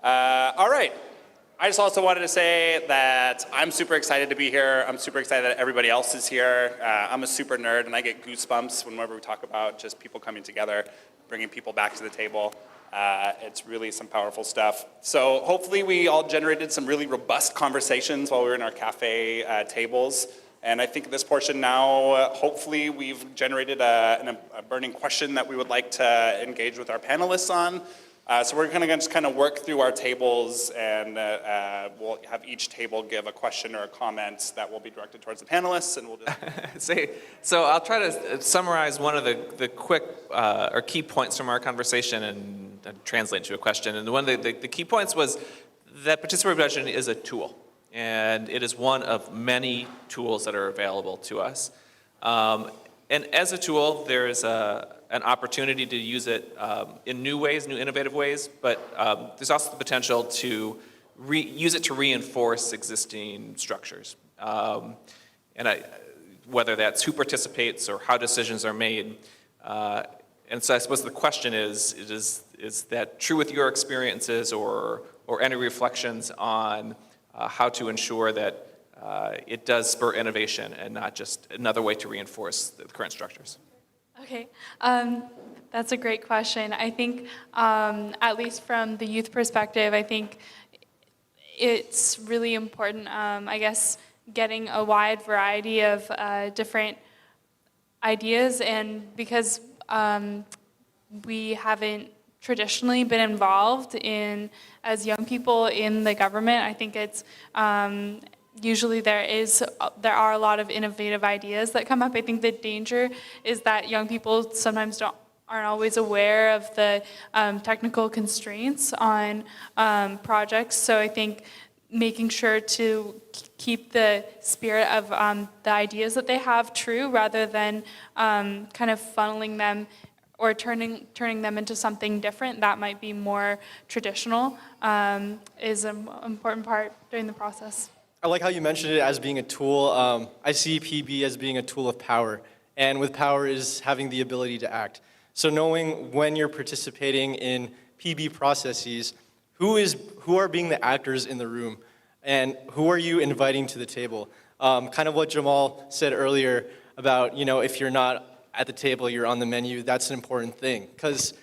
All right. I just also wanted to say that I'm super excited to be here. I'm super excited that everybody else is here. I'm a super nerd, and I get goosebumps whenever we talk about just people coming together, bringing people back to the table. It's really some powerful stuff. So hopefully we all generated some really robust conversations while we were in our cafe tables. And I think in this portion now, hopefully we've generated a burning question that we would like to engage with our panelists on. So we're going to just kind of work through our tables, and we'll have each table give a question or a comment that will be directed towards the panelists, and we'll just... So I'll try to summarize one of the quick or key points from our conversation and translate to a question. And one of the key points was that participatory budgeting is a tool, and it is one of many tools that are available to us. And as a tool, there is an opportunity to use it in new ways, new innovative ways, but there's also the potential to use it to reinforce existing structures. Whether that's who participates or how decisions are made. And so I suppose the question is that true with your experiences or any reflections on how to ensure that it does spur innovation and not just another way to reinforce the current structures? Okay, that's a great question. I think, at least from the youth perspective, I think it's really important, I guess, getting a wide variety of different ideas, and because we haven't traditionally been involved as young people in the government, I think it's usually there are a lot of innovative ideas that come up. I think the danger is that young people sometimes aren't always aware of the technical constraints on projects. So I think making sure to keep the spirit of the ideas that they have true, rather than kind of funneling them or turning them into something different that might be more traditional, is an important part during the process. I like how you mentioned it as being a tool. I see PB as being a tool of power, and with power is having the ability to act. So knowing when you're participating in PB processes, who are being the actors in the room, and who are you inviting to the table? Kind of what Jamal said earlier about, if you're not at the table, you're on the menu. That's an important thing, because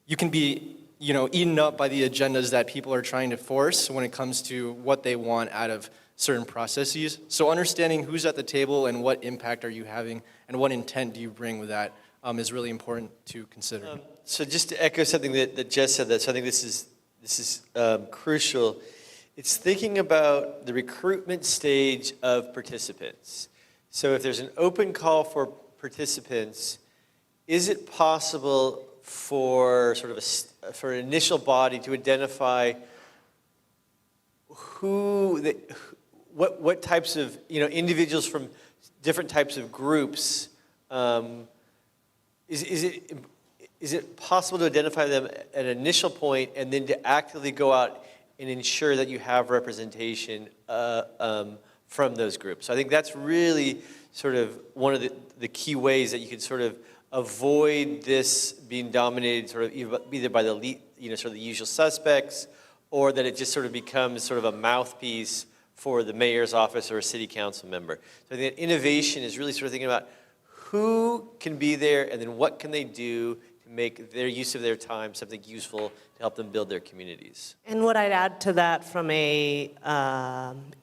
you can be eaten up by the agendas that people are trying to force when it comes to what they want out of certain processes. So understanding who's at the table and what impact are you having and what intent do you bring with that is really important to consider. So just to echo something that Jess said, so I think this is crucial. It's thinking about the recruitment stage of participants. So if there's an open call for participants, is it possible for for an initial body to identify what types of individuals from different types of groups, is it possible to identify them at an initial point and then to actively go out and ensure that you have representation from those groups? So I think that's really sort of one of the key ways that you can sort of avoid this being dominated sort of either by the sort of the usual suspects, or that it just sort of becomes sort of a mouthpiece for the mayor's office or a city council member. So I think innovation is really sort of thinking about who can be there and then what can they do to make their use of their time something useful to help them build their communities. And what I'd add to that from a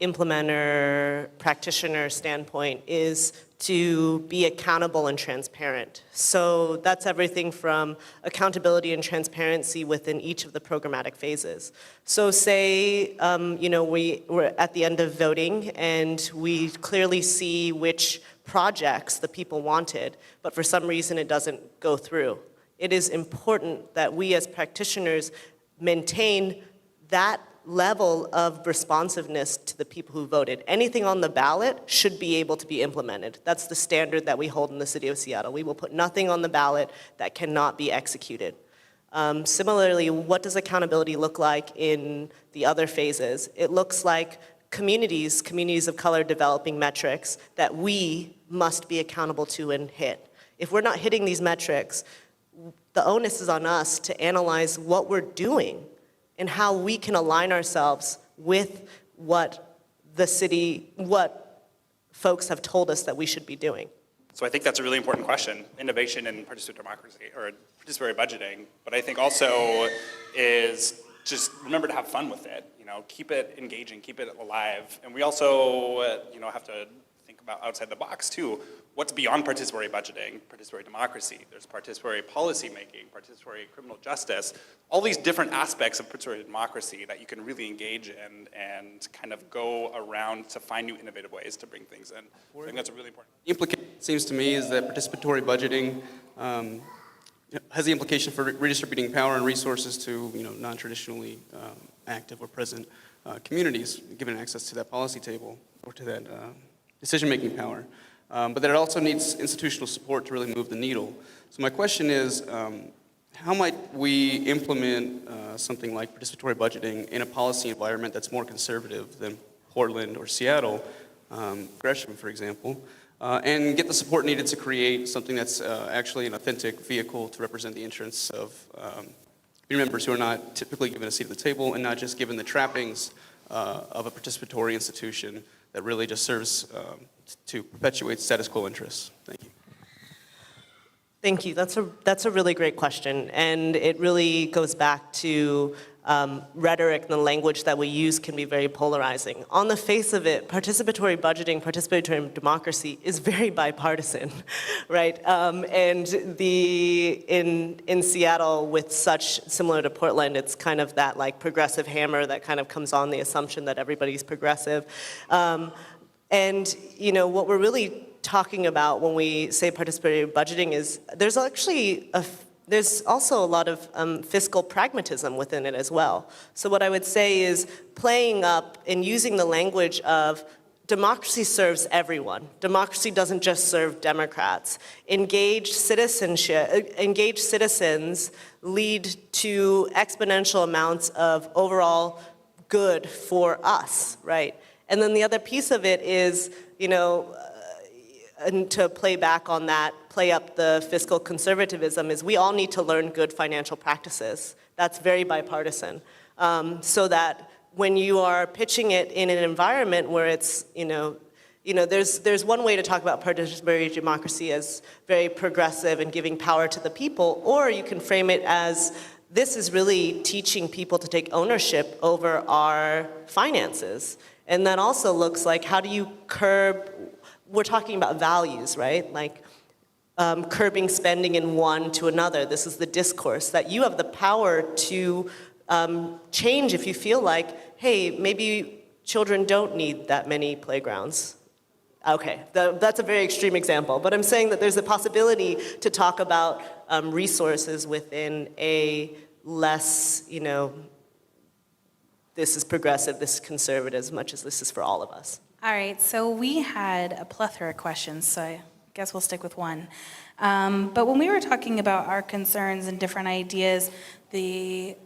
implementer, practitioner standpoint is to be accountable and transparent. So that's everything from accountability and transparency within each of the programmatic phases. So say, we're at the end of voting and we clearly see which projects the people wanted, but for some reason it doesn't go through. It is important that we as practitioners maintain that level of responsiveness to the people who voted. Anything on the ballot should be able to be implemented. That's the standard that we hold in the city of Seattle. We will put nothing on the ballot that cannot be executed. Similarly, what does accountability look like in the other phases? It looks like communities of color developing metrics that we must be accountable to and hit. If we're not hitting these metrics, the onus is on us to analyze what we're doing and how we can align ourselves with what the city, what folks have told us that we should be doing. So I think that's a really important question, innovation in participatory democracy, or participatory budgeting. But I think also is just remember to have fun with it, keep it engaging, keep it alive. And we also, have to think about outside the box too. What's beyond participatory budgeting, participatory democracy? There's participatory policy making, participatory criminal justice, all these different aspects of participatory democracy that you can really engage in and kind of go around to find new innovative ways to bring things in. So I think that's a really important. The implication, it seems to me, is that participatory budgeting has the implication for redistributing power and resources to non-traditionally active or present communities, given access to that policy table or to that decision-making power. But that it also needs institutional support to really move the needle. So my question is, how might we implement something like participatory budgeting in a policy environment that's more conservative than Portland or Seattle, Gresham, for example, and get the support needed to create something that's actually an authentic vehicle to represent the interests of community members who are not typically given a seat at the table and not just given the trappings of a participatory institution that really just serves to perpetuate status quo interests? Thank you. Thank you. That's a really great question, and it really goes back to rhetoric and the language that we use can be very polarizing. On the face of it, participatory budgeting, participatory democracy is very bipartisan, right? And in Seattle, with such similar to Portland, it's kind of that like progressive hammer that kind of comes on the assumption that everybody's progressive. And what we're really talking about when we say participatory budgeting is there's also a lot of fiscal pragmatism within it as well. So what I would say is playing up and using the language of democracy serves everyone. Democracy doesn't just serve Democrats. Engaged citizens lead to exponential amounts of overall good for us, right? And then the other piece of it is, and to play back on that, play up the fiscal conservatism, is we all need to learn good financial practices. That's very bipartisan. So that when you are pitching it in an environment where it's, there's one way to talk about participatory democracy as very progressive and giving power to the people, or you can frame it as this is really teaching people to take ownership over our finances. And that also looks like how do you curb, we're talking about values, right? Like curbing spending in one to another. This is the discourse that you have the power to change if you feel like, hey, maybe children don't need that many playgrounds. Okay, that's a very extreme example, but I'm saying that there's a possibility to talk about resources within a less, this is progressive, this is conservative, as much as this is for all of us. All right, so we had a plethora of questions, so I guess we'll stick with one. But when we were talking about our concerns and different ideas, the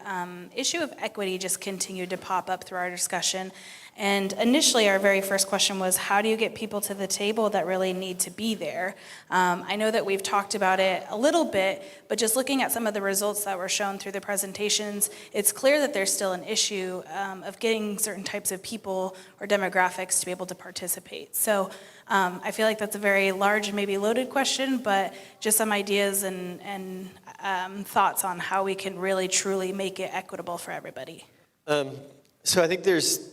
issue of equity just continued to pop up through our discussion. And initially, our very first question was, how do you get people to the table that really need to be there? I know that we've talked about it a little bit, but just looking at some of the results that were shown through the presentations, it's clear that there's still an issue of getting certain types of people or demographics to be able to participate. So I feel like that's a very large, maybe loaded question, but just some ideas and thoughts on how we can really, truly make it equitable for everybody. So I think there's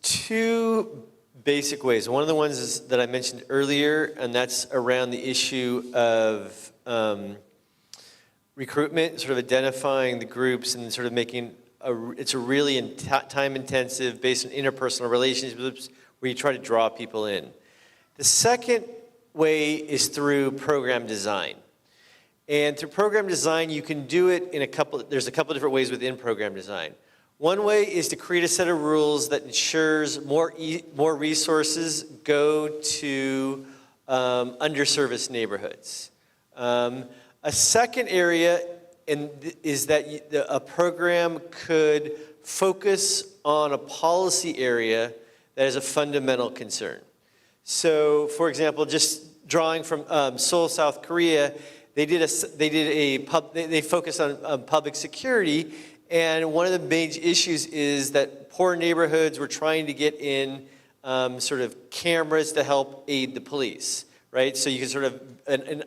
two basic ways. One of the ones is that I mentioned earlier, and that's around the issue of recruitment, sort of identifying the groups and sort of making it's a really time-intensive, based on interpersonal relationships, where you try to draw people in. The second way is through program design. And through program design, you can do it in there's a couple different ways within program design. One way is to create a set of rules that ensures more resources go to underserviced neighborhoods. A second area is that a program could focus on a policy area that is a fundamental concern. So, for example, just drawing from Seoul, South Korea, they focused on public security, And one of the major issues is that poor neighborhoods were trying to get in sort of cameras to help aid the police, right? So you can sort of,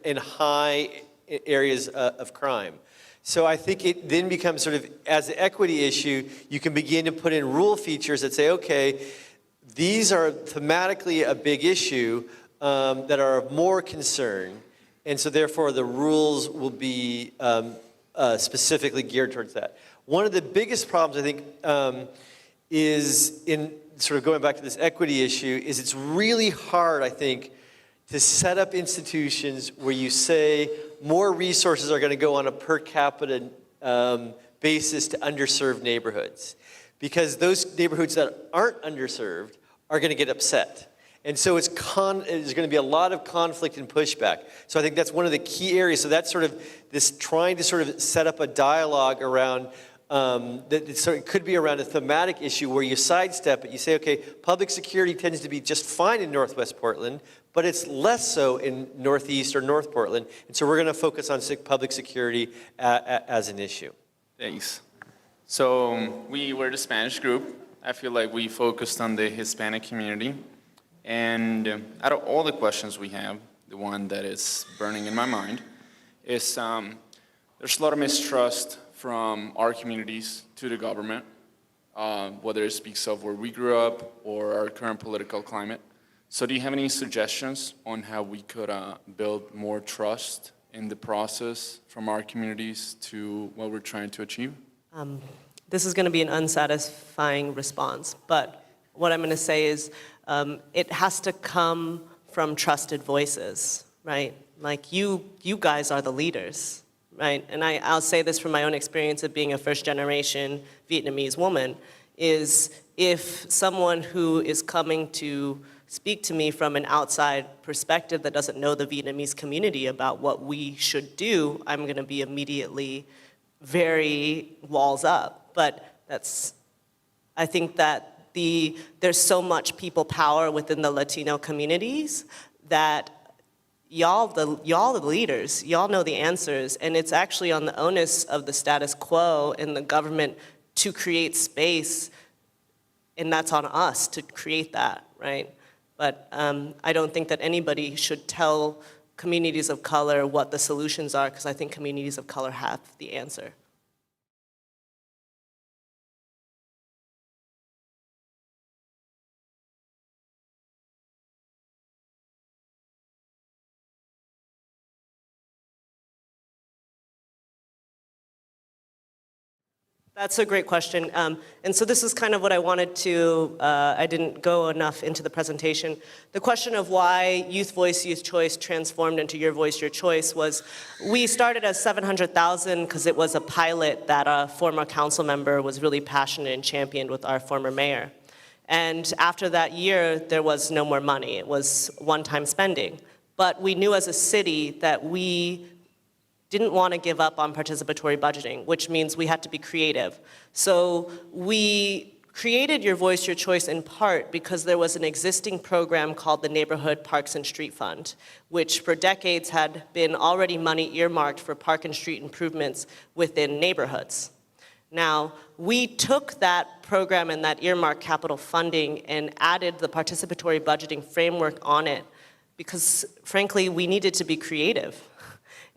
in high areas of crime. So I think it then becomes sort of, as an equity issue, you can begin to put in rule features that say, okay, these are thematically a big issue that are of more concern, and so therefore the rules will be specifically geared towards that. One of the biggest problems, I think, is in sort of going back to this equity issue, is it's really hard, I think, to set up institutions where you say more resources are going to go on a per capita basis to underserved neighborhoods. Because those neighborhoods that aren't underserved are going to get upset. And so there's going to be a lot of conflict and pushback. So I think that's one of the key areas. So that's sort of this trying to sort of set up a dialogue around it could be around a thematic issue where you sidestep it. You say, okay, public security tends to be just fine in Northwest Portland, but it's less so in Northeast or North Portland. And so we're going to focus on public security as an issue. Thanks. So we were the Spanish group. I feel like we focused on the Hispanic community. And out of all the questions we have, the one that is burning in my mind is there's a lot of mistrust from our communities to the government, whether it speaks of where we grew up or our current political climate. So do you have any suggestions on how we could build more trust in the process from our communities to what we're trying to achieve? This is going to be an unsatisfying response, but what I'm going to say is it has to come from trusted voices, right? Like you guys are the leaders, right? And I'll say this from my own experience of being a first-generation Vietnamese woman, is if someone who is coming to speak to me from an outside perspective that doesn't know the Vietnamese community about what we should do, I'm going to be immediately very walls up. But I think that there's so much people power within the Latino communities that y'all the leaders, y'all know the answers, and it's actually on the onus of the status quo and the government to create space, and that's on us to create that, right? But I don't think that anybody should tell communities of color what the solutions are, because I think communities of color have the answer. That's a great question. And so this is kind of what I wanted to, I didn't go enough into the presentation. The question of why Youth Voice, Youth Choice transformed into Your Voice, Your Choice was, we started as $700,000 because it was a pilot that a former council member was really passionate and championed with our former mayor. And after that year, there was no more money. It was one-time spending. But we knew as a city that we didn't want to give up on participatory budgeting, which means we had to be creative. So we created Your Voice, Your Choice in part because there was an existing program called the Neighborhood Parks and Street Fund, which for decades had been already money earmarked for park and street improvements within neighborhoods. Now, we took that program and that earmarked capital funding and added the participatory budgeting framework on it because, frankly, we needed to be creative.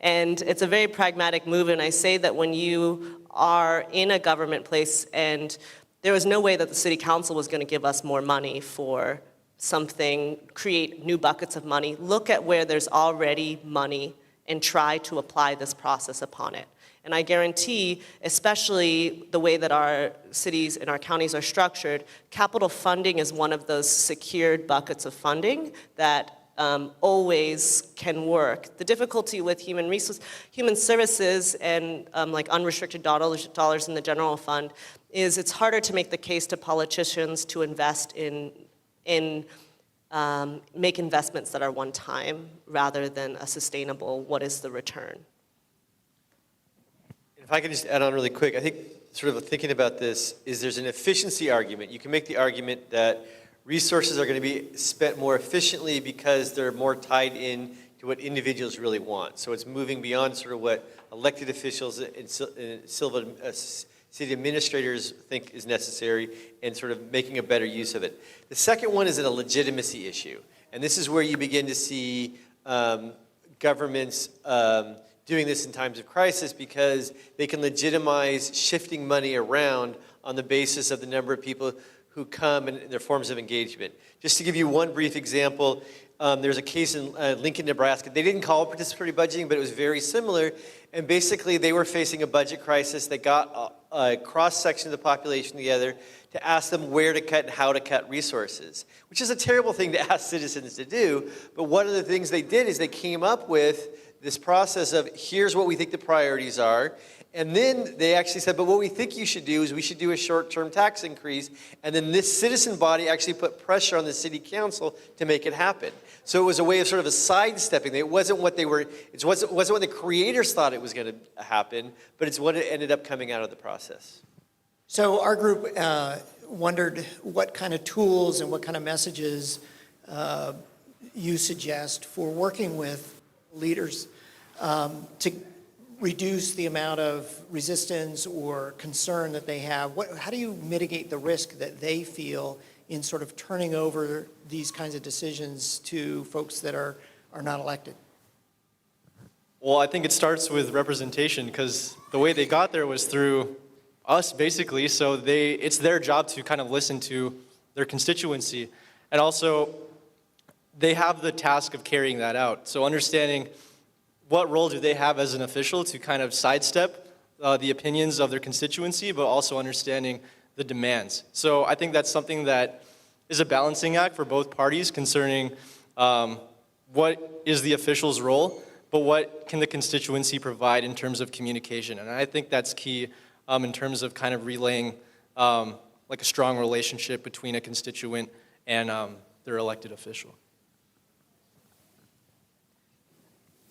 And it's a very pragmatic move, and I say that when you are in a government place and there was no way that the city council was going to give us more money for something, create new buckets of money, look at where there's already money and try to apply this process upon it. And I guarantee, especially the way that our cities and our counties are structured, capital funding is one of those secured buckets of funding that always can work. The difficulty with human services and like unrestricted dollars in the general fund is it's harder to make the case to politicians to invest make investments that are one time rather than a sustainable, what is the return? If I can just add on really quick, I think sort of thinking about this is there's an efficiency argument. You can make the argument that resources are going to be spent more efficiently because they're more tied in to what individuals really want. So it's moving beyond sort of what elected officials and city administrators think is necessary, and sort of making a better use of it. The second one is a legitimacy issue. And this is where you begin to see governments doing this in times of crisis, because they can legitimize shifting money around on the basis of the number of people who come and their forms of engagement. Just to give you one brief example, there's a case in Lincoln, Nebraska. They didn't call it participatory budgeting, but it was very similar. And basically, they were facing a budget crisis. They got a cross-section of the population together to ask them where to cut and how to cut resources, which is a terrible thing to ask citizens to do. But one of the things they did is they came up with this process of, here's what we think the priorities are. And then they actually said, but what we think you should do is we should do a short-term tax increase. And then this citizen body actually put pressure on the city council to make it happen. So it was a way of sort of a sidestepping. It wasn't what they were, it wasn't what the creators thought it was going to happen, but it's what it ended up coming out of the process. So our group wondered what kind of tools and what kind of messages you suggest for working with leaders to reduce the amount of resistance or concern that they have. How do you mitigate the risk that they feel in sort of turning over these kinds of decisions to folks that are not elected? Well, I think it starts with representation, because the way they got there was through us, basically. So it's their job to kind of listen to their constituency. And also, they have the task of carrying that out. So understanding what role do they have as an official to kind of sidestep the opinions of their constituency, but also understanding the demands. So I think that's something that is a balancing act for both parties concerning what is the official's role, but what can the constituency provide in terms of communication. And I think that's key in terms of kind of relaying like a strong relationship between a constituent and their elected official.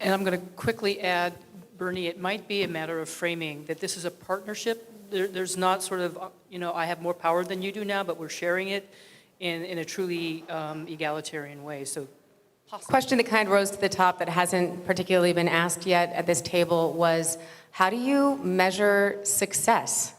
And I'm going to quickly add, Bernie, it might be a matter of framing that this is a partnership. There's not sort of, I have more power than you do now, but we're sharing it in a truly egalitarian way. So, question that kind of rose to the top that hasn't particularly been asked yet at this table was, how do you measure success?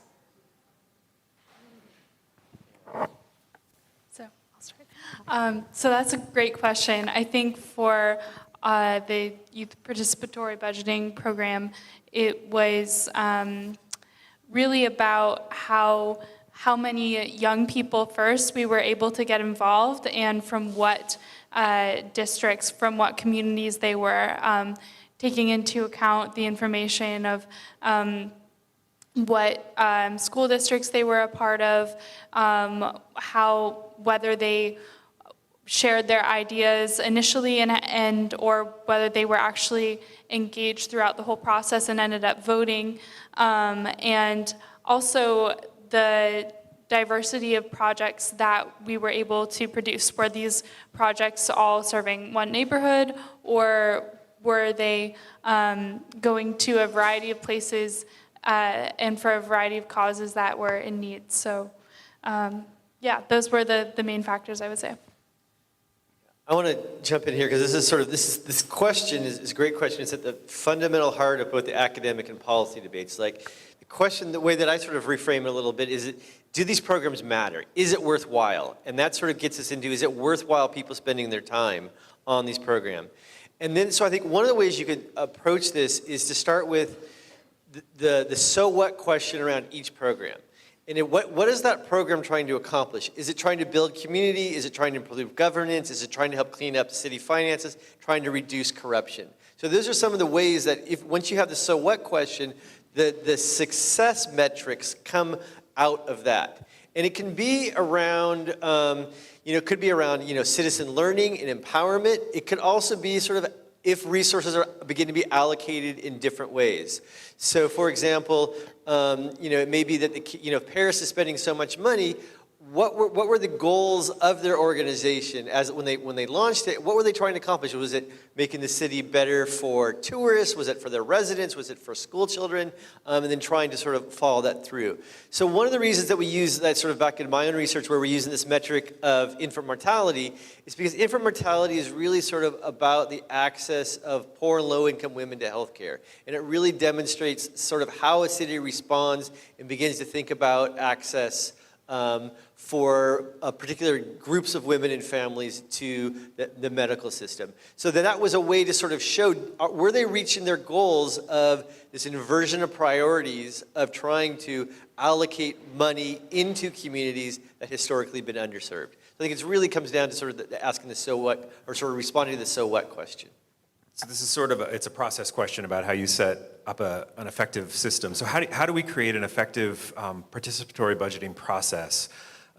So I'll start. So that's a great question. I think for the Youth Participatory Budgeting Program, it was really about how many young people first we were able to get involved, and from what districts, from what communities they were, taking into account the information of what school districts they were a part of, whether they shared their ideas initially and or whether they were actually engaged throughout the whole process and ended up voting, and also the diversity of projects that we were able to produce. Were these projects all serving one neighborhood, or were they going to a variety of places and for a variety of causes that were in need? So yeah, those were the main factors, I would say. I want to jump in here because this question is a great question. It's at the fundamental heart of both the academic and policy debates. Like the question, the way that I sort of reframe it a little bit is, do these programs matter? Is it worthwhile? And that sort of gets us into, is it worthwhile people spending their time on these programs? And then, so I think one of the ways you could approach this is to start with the so what question around each program. And what is that program trying to accomplish? Is it trying to build community? Is it trying to improve governance? Is it trying to help clean up city finances? Trying to reduce corruption? So those are some of the ways that once you have the so what question, the success metrics come out of that. And it can be around, could be around, citizen learning and empowerment. It could also be sort of if resources are begin to be allocated in different ways. So for example, it may be that if Paris is spending so much money, what were the goals of their organization as when they launched it? What were they trying to accomplish? Was it making the city better for tourists? Was it for their residents? Was it for school children? And then trying to sort of follow that through. So one of the reasons that we use that sort of back in my own research where we're using this metric of infant mortality is because infant mortality is really sort of about the access of poor and low-income women to healthcare. And it really demonstrates sort of how a city responds and begins to think about access for particular groups of women and families to the medical system. So that was a way to sort of show, were they reaching their goals of this inversion of priorities of trying to allocate money into communities that historically been underserved. I think it really comes down to sort of asking the so what, or sort of responding to the so what question. So this is sort of it's a process question about how you set up an effective system. So how do we create an effective participatory budgeting process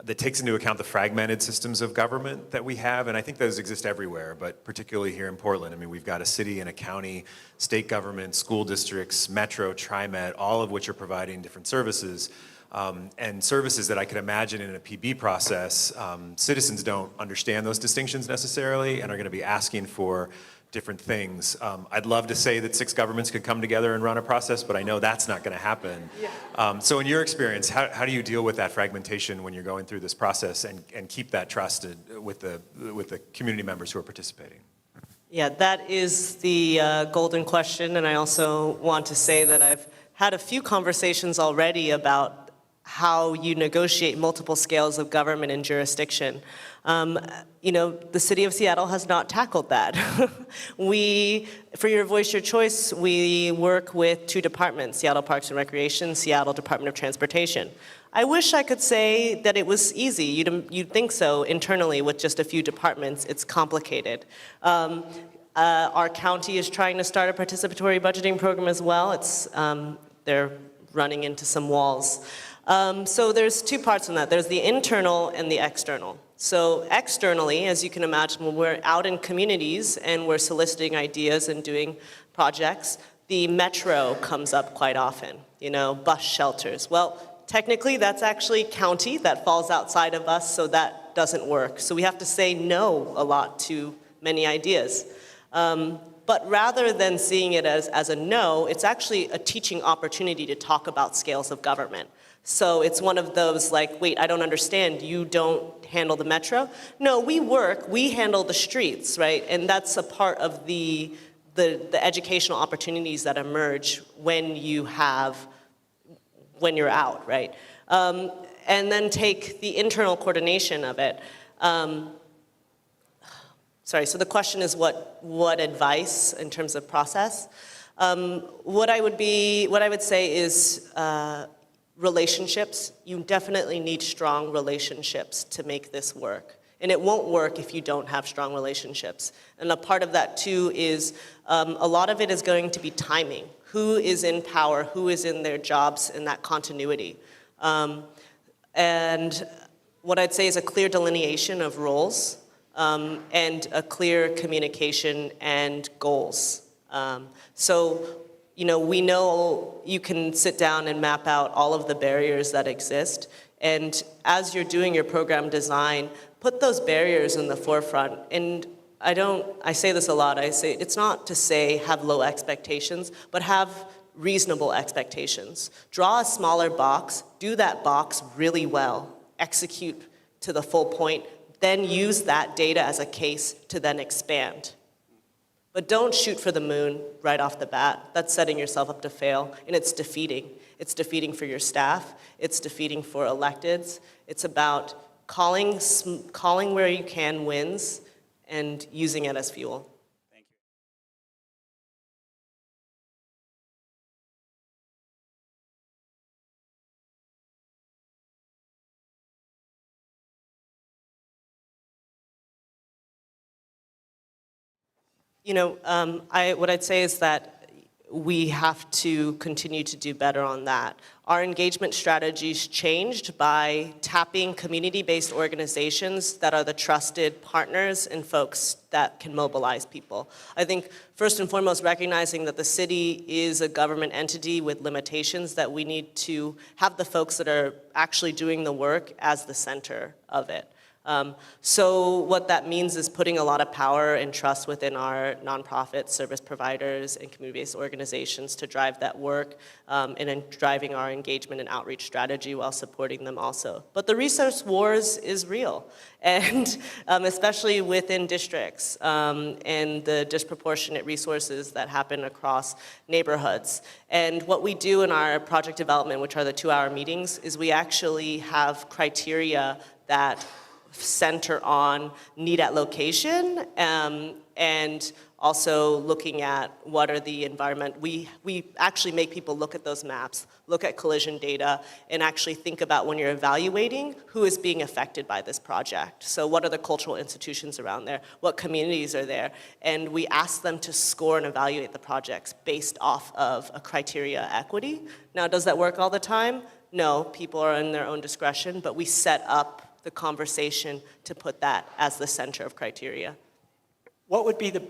that takes into account the fragmented systems of government that we have? And I think those exist everywhere, but particularly here in Portland. I mean, we've got a city and a county, state government, school districts, Metro, TriMet, all of which are providing different services. And services that I could imagine in a PB process, citizens don't understand those distinctions necessarily and are going to be asking for different things. I'd love to say that 6 governments could come together and run a process, but I know that's not going to happen. Yeah. So in your experience, how do you deal with that fragmentation when you're going through this process and keep that trust with the community members who are participating? Yeah, that is the golden question, and I also want to say that I've had a few conversations already about how you negotiate multiple scales of government and jurisdiction. The city of Seattle has not tackled that. For your Voice Your Choice, we work with 2 departments, Seattle Parks and Recreation, Seattle Department of Transportation. I wish I could say that it was easy. You'd think so internally with just a few departments. It's complicated. Our county is trying to start a participatory budgeting program as well. They're running into some walls. So there's 2 parts in that. There's the internal and the external. So externally, as you can imagine, when we're out in communities and we're soliciting ideas and doing projects, the metro comes up quite often, bus shelters. Well, technically that's actually county, that falls outside of us, so that doesn't work. So we have to say no a lot to many ideas. But rather than seeing it as a no, it's actually a teaching opportunity to talk about scales of government. So it's one of those like, wait, I don't understand, you don't handle the metro? No, we handle the streets, right? And that's a part of the educational opportunities that emerge when you're out, right? And then take the internal coordination of it. Sorry, so the question is what advice in terms of process? What I would say is relationships. You definitely need strong relationships to make this work. And it won't work if you don't have strong relationships. And a part of that too is a lot of it is going to be timing. Who is in power, who is in their jobs, and that continuity. And what I'd say is a clear delineation of roles and a clear communication and goals. We know you can sit down and map out all of the barriers that exist, and as you're doing your program design, put those barriers in the forefront. And I say this a lot, I say it's not to say have low expectations, but have reasonable expectations. Draw a smaller box, do that box really well, execute to the full point, then use that data as a case to then expand. But don't shoot for the moon right off the bat. That's setting yourself up to fail, and it's defeating. It's defeating for your staff. It's defeating for electeds. It's about calling where you can wins and using it as fuel. Thank you. What I'd say is that we have to continue to do better on that. Our engagement strategies changed by tapping community-based organizations that are the trusted partners and folks that can mobilize people. I think first and foremost, recognizing that the city is a government entity with limitations, that we need to have the folks that are actually doing the work as the center of it. So what that means is putting a lot of power and trust within our nonprofit service providers and community-based organizations to drive that work, and then driving our engagement and outreach strategy while supporting them also. But the resource wars is real, and especially within districts, and the disproportionate resources that happen across neighborhoods. And what we do in our project development, which are the 2-hour meetings, is we actually have criteria that center on need at location, and also looking at what are the environment. We actually make people look at those maps, look at collision data, and actually think about when you're evaluating who is being affected by this project. So what are the cultural institutions around there? What communities are there? And we ask them to score and evaluate the projects based off of a criteria equity. Now, does that work all the time? No, people are in their own discretion, but we set up the conversation to put that as the center of criteria. What would be the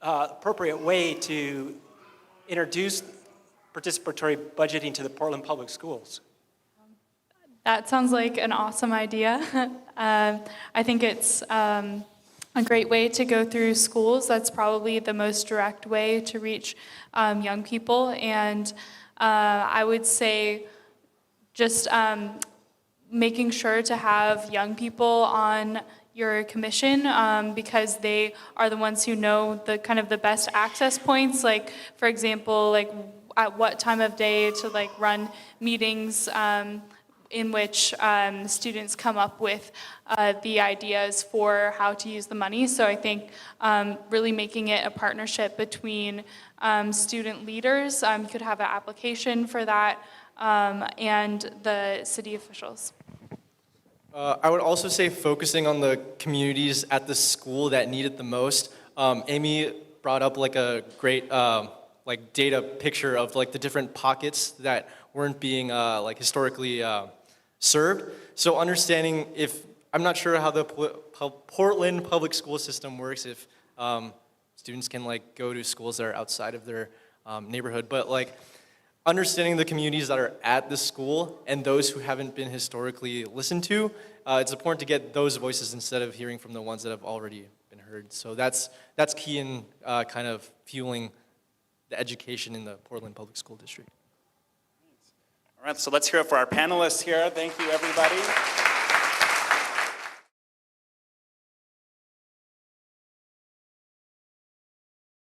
appropriate way to introduce participatory budgeting to the Portland Public Schools? That sounds like an awesome idea. I think it's a great way to go through schools. That's probably the most direct way to reach young people. And I would say just making sure to have young people on your commission, because they are the ones who know the kind of the best access points. Like, for example, like at what time of day to like run meetings in which students come up with the ideas for how to use the money. So I think really making it a partnership between student leaders. You could have an application for that, and the city officials. I would also say focusing on the communities at the school that need it the most. Amy brought up like a great like data picture of like the different pockets that weren't being like historically served. So understanding if, I'm not sure how the Portland public school system works, if students can like go to schools that are outside of their neighborhood, but like understanding the communities that are at the school and those who haven't been historically listened to, it's important to get those voices instead of hearing from the ones that have already been heard. So that's key in kind of fueling the education in the Portland Public School District. All right, so let's hear it for our panelists here. Thank you, everybody.